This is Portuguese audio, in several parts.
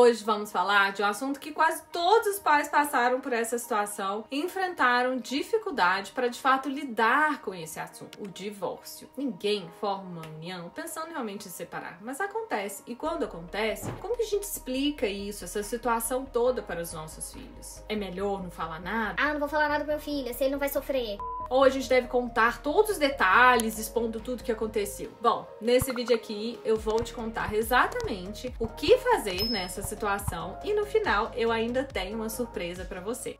Hoje vamos falar de um assunto que quase todos os pais passaram por essa situação e enfrentaram dificuldade para de fato lidar com esse assunto, o divórcio. Ninguém forma uma união pensando realmente em separar, mas acontece. E quando acontece, como que a gente explica isso, essa situação toda para os nossos filhos? É melhor não falar nada? Ah, não vou falar nada pro meu filho, se ele não vai sofrer. Ou a gente deve contar todos os detalhes, expondo tudo que aconteceu? Bom, nesse vídeo aqui eu vou te contar exatamente o que fazer nessa situação e no final eu ainda tenho uma surpresa pra você.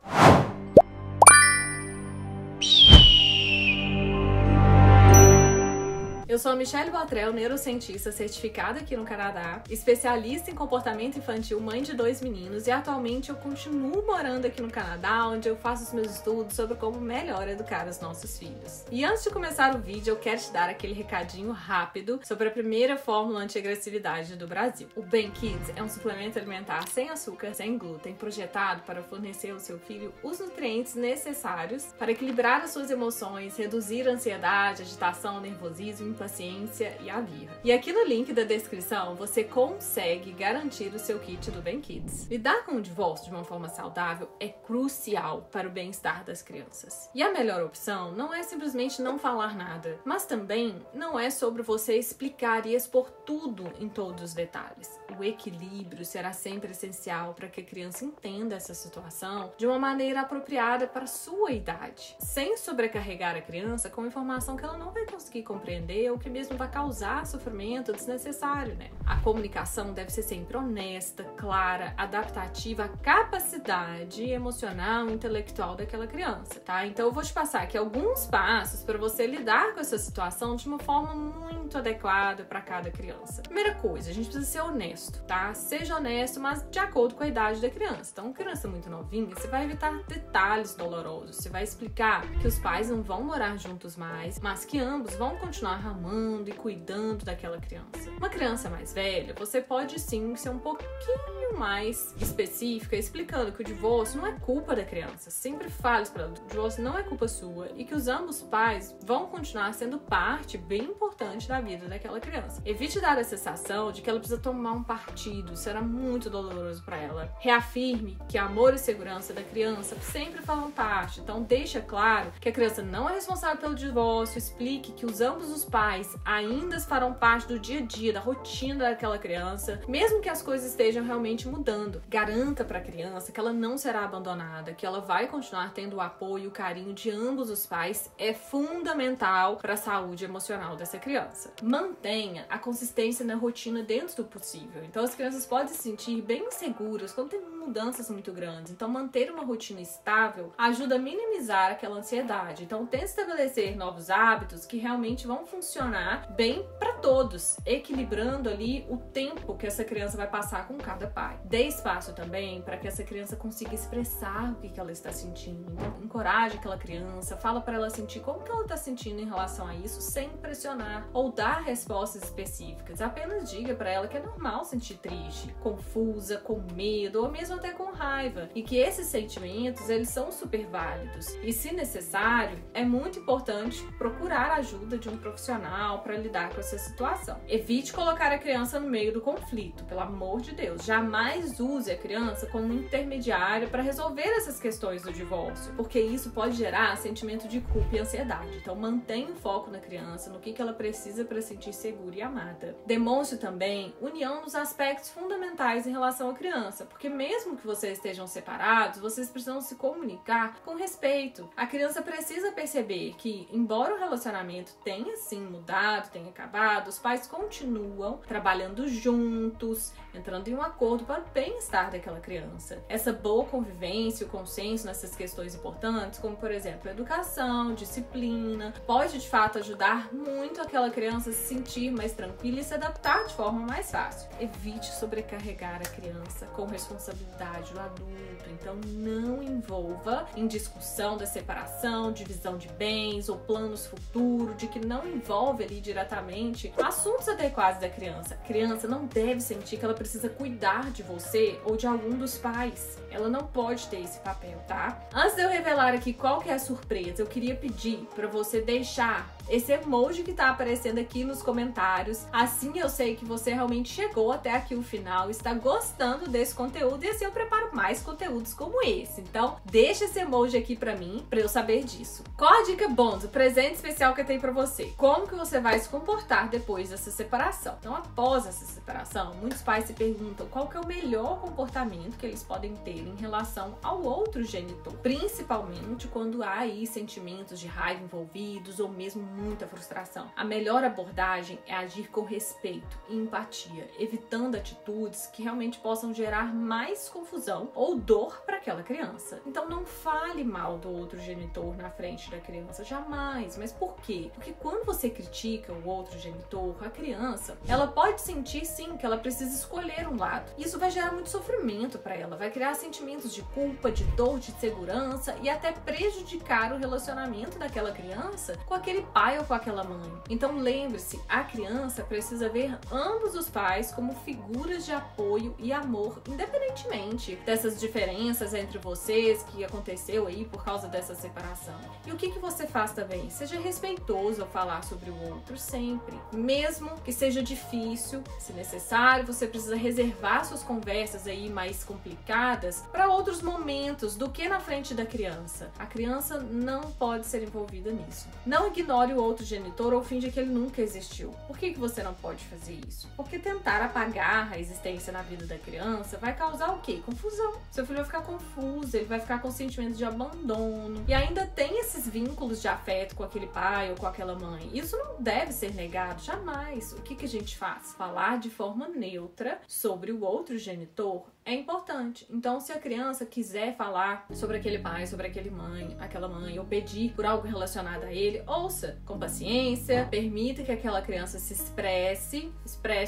Eu sou a Michelle Botrel, neurocientista certificada aqui no Canadá, especialista em comportamento infantil, mãe de 2 meninos, e atualmente eu continuo morando aqui no Canadá, onde eu faço os meus estudos sobre como melhor educar os nossos filhos. E antes de começar o vídeo, eu quero te dar aquele recadinho rápido sobre a primeira fórmula anti-agressividade do Brasil. O Ben Kids é um suplemento alimentar sem açúcar, sem glúten, projetado para fornecer ao seu filho os nutrientes necessários para equilibrar as suas emoções, reduzir a ansiedade, agitação, nervosismo, paciência e a birra. E aqui no link da descrição você consegue garantir o seu kit do Ben Kids. Lidar com o divórcio de uma forma saudável é crucial para o bem-estar das crianças. E a melhor opção não é simplesmente não falar nada, mas também não é sobre você explicar e expor tudo em todos os detalhes. O equilíbrio será sempre essencial para que a criança entenda essa situação de uma maneira apropriada para a sua idade, sem sobrecarregar a criança com informação que ela não vai conseguir compreender ou que mesmo vai causar sofrimento desnecessário, né? A comunicação deve ser sempre honesta, clara, adaptativa à capacidade emocional e intelectual daquela criança, tá? Então eu vou te passar aqui alguns passos para você lidar com essa situação de uma forma muito adequada para cada criança. Primeira coisa, a gente precisa ser honesto, tá? Seja honesto, mas de acordo com a idade da criança. Então, criança muito novinha, você vai evitar detalhes dolorosos. Você vai explicar que os pais não vão morar juntos mais, mas que ambos vão continuar amando e cuidando daquela criança. Uma criança mais velha, você pode sim ser um pouquinho mais específica, explicando que o divórcio não é culpa da criança. Sempre fale para ela, o divórcio não é culpa sua e que os ambos pais vão continuar sendo parte bem importante da vida daquela criança. Evite dar a sensação de que ela precisa tomar um partido, será muito doloroso para ela. Reafirme que amor e segurança da criança sempre fazem parte, então deixa claro que a criança não é responsável pelo divórcio, explique que ambos os pais ainda farão parte do dia a dia, da rotina daquela criança, mesmo que as coisas estejam realmente mudando. Garanta para a criança que ela não será abandonada, que ela vai continuar tendo o apoio e o carinho de ambos os pais, é fundamental para a saúde emocional dessa criança. Mantenha a consistência na rotina dentro do possível. Então as crianças podem se sentir bem inseguras quando tem mudanças muito grandes. Então manter uma rotina estável ajuda a minimizar aquela ansiedade. Então tente estabelecer novos hábitos que realmente vão funcionar bem para todos, equilibrando ali o tempo que essa criança vai passar com cada pai. Dê espaço também para que essa criança consiga expressar o que ela está sentindo. Então, encoraje aquela criança, fala para ela sentir como que ela está sentindo em relação a isso, sem pressionar ou dar respostas específicas. Apenas diga para ela que é normal sentir triste, confusa, com medo ou mesmo até com raiva, e que esses sentimentos eles são super válidos. E se necessário, é muito importante procurar a ajuda de um profissional para lidar com essa situação. Evite colocar a criança no meio do conflito, pelo amor de Deus. Jamais use a criança como intermediária para resolver essas questões do divórcio, porque isso pode gerar sentimento de culpa e ansiedade. Então mantenha o foco na criança, no que ela precisa para se sentir segura e amada. Demonstre também união nos aspectos fundamentais em relação à criança, porque mesmo que vocês estejam separados, vocês precisam se comunicar com respeito. A criança precisa perceber que, embora o relacionamento tenha sim mudado, tenha acabado, os pais continuam trabalhando juntos, entrando em um acordo para o bem-estar daquela criança. Essa boa convivência, o consenso nessas questões importantes, como por exemplo educação, disciplina, pode de fato ajudar muito aquela criança a se sentir mais tranquila e se adaptar de forma mais fácil. Evite sobrecarregar a criança com responsabilidade do adulto, então não envolva em discussão da separação, divisão de bens ou planos futuros, de que não envolve ali diretamente assuntos adequados da criança. A criança não deve sentir que ela precisa cuidar de você ou de algum dos pais. Ela não pode ter esse papel, tá? Antes de eu revelar aqui qual que é a surpresa, eu queria pedir para você deixar esse emoji que tá aparecendo aqui nos comentários. Assim eu sei que você realmente chegou até aqui o final, está gostando desse conteúdo, e assim eu preparo mais conteúdos como esse. Então deixa esse emoji aqui pra mim, pra eu saber disso. Qual a dica bônus, o presente especial que eu tenho pra você? Como que você vai se comportar depois dessa separação? Então, após essa separação, muitos pais se perguntam qual que é o melhor comportamento que eles podem ter em relação ao outro genitor, principalmente quando há aí sentimentos de raiva envolvidos ou mesmo muita frustração. A melhor abordagem é agir com respeito e empatia, evitando atitudes que realmente possam gerar mais confusão ou dor para aquela criança. Então não fale mal do outro genitor na frente da criança, jamais. Mas por quê? Porque quando você critica o outro genitor, a criança, ela pode sentir sim que ela precisa escolher um lado. Isso vai gerar muito sofrimento para ela, vai criar sentimentos de culpa, de dor, de insegurança e até prejudicar o relacionamento daquela criança com aquele pai ou com aquela mãe. Então lembre-se, a criança precisa ver ambos os pais como figuras de apoio e amor, independentemente dessas diferenças entre vocês que aconteceu aí por causa dessa separação. E o que você faz também? Seja respeitoso ao falar sobre o outro sempre, mesmo que seja difícil, se necessário, você precisa reservar suas conversas aí mais complicadas para outros momentos do que na frente da criança. A criança não pode ser envolvida nisso. Não ignore o outro genitor ou finge que ele nunca existiu. Por que você não pode fazer isso? Porque tentar apagar a existência na vida da criança vai causar o quê? Confusão. Seu filho vai ficar confuso, ele vai ficar com sentimento de abandono e ainda tem esses vínculos de afeto com aquele pai ou com aquela mãe. Isso não deve ser negado, jamais. O que a gente faz? Falar de forma neutra sobre o outro genitor é importante. Então, se a criança quiser falar sobre aquele pai, sobre aquela mãe, ou pedir por algo relacionado a ele, ouça com paciência, permita que aquela criança se expresse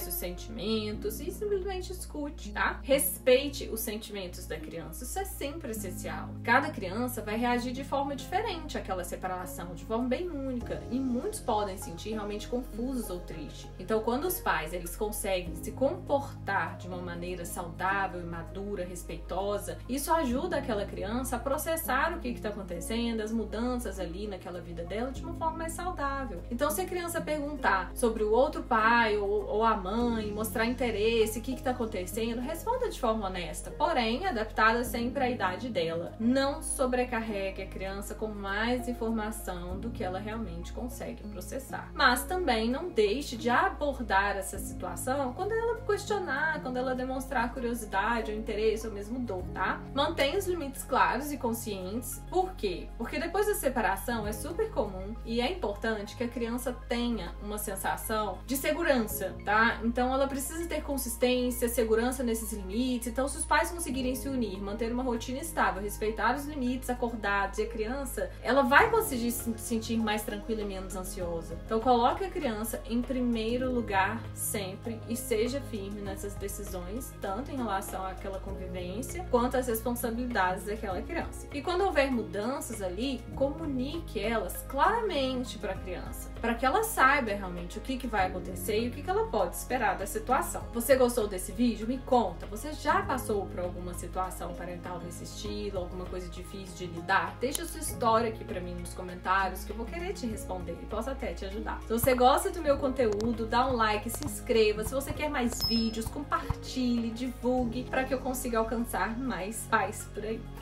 os sentimentos e simplesmente escute, tá? Respeite os sentimentos da criança, isso é sempre essencial. Cada criança vai reagir de forma diferente àquela separação, de forma bem única, e muitos podem se sentir realmente confusos ou tristes. Então, quando os pais eles conseguem se comportar de uma maneira saudável, madura, respeitosa, isso ajuda aquela criança a processar o que está acontecendo, as mudanças ali naquela vida dela de uma forma mais saudável. Então, se a criança perguntar sobre o outro pai ou a mãe, mostrar interesse, o que está acontecendo, responda de forma honesta, porém adaptada sempre à idade dela. Não sobrecarregue a criança com mais informação do que ela realmente consegue processar. Mas também não deixe de abordar essa situação quando ela questionar, quando ela demonstrar curiosidade ou interesse ou mesmo dor, tá? Mantenha os limites claros e conscientes. Por quê? Porque depois da separação é super comum e é importante que a criança tenha uma sensação de segurança, tá? Então ela precisa ter consistência, segurança nesses limites. Então, se os pais conseguirem se unir, manter uma rotina estável, respeitar os limites acordados, e a criança, ela vai conseguir se sentir mais tranquila e menos ansiosa. Então, coloque a criança em primeiro lugar sempre e seja firme nessas decisões, tanto em relação àquela convivência, quanto às responsabilidades daquela criança. E quando houver mudanças ali, comunique elas claramente para a criança, para que ela saiba realmente o que vai acontecer e o que ela pode esperar da situação. Você gostou desse vídeo? Me conta. Você já passou por alguma situação parental desse estilo, alguma coisa difícil de lidar? Deixa a sua história aqui para mim nos comentários que eu vou querer te responder e posso até te ajudar. Se você gosta do meu conteúdo, dá um like, se inscreva. Se você quer mais vídeos, compartilhe, divulgue para que eu consiga alcançar mais pais por aí.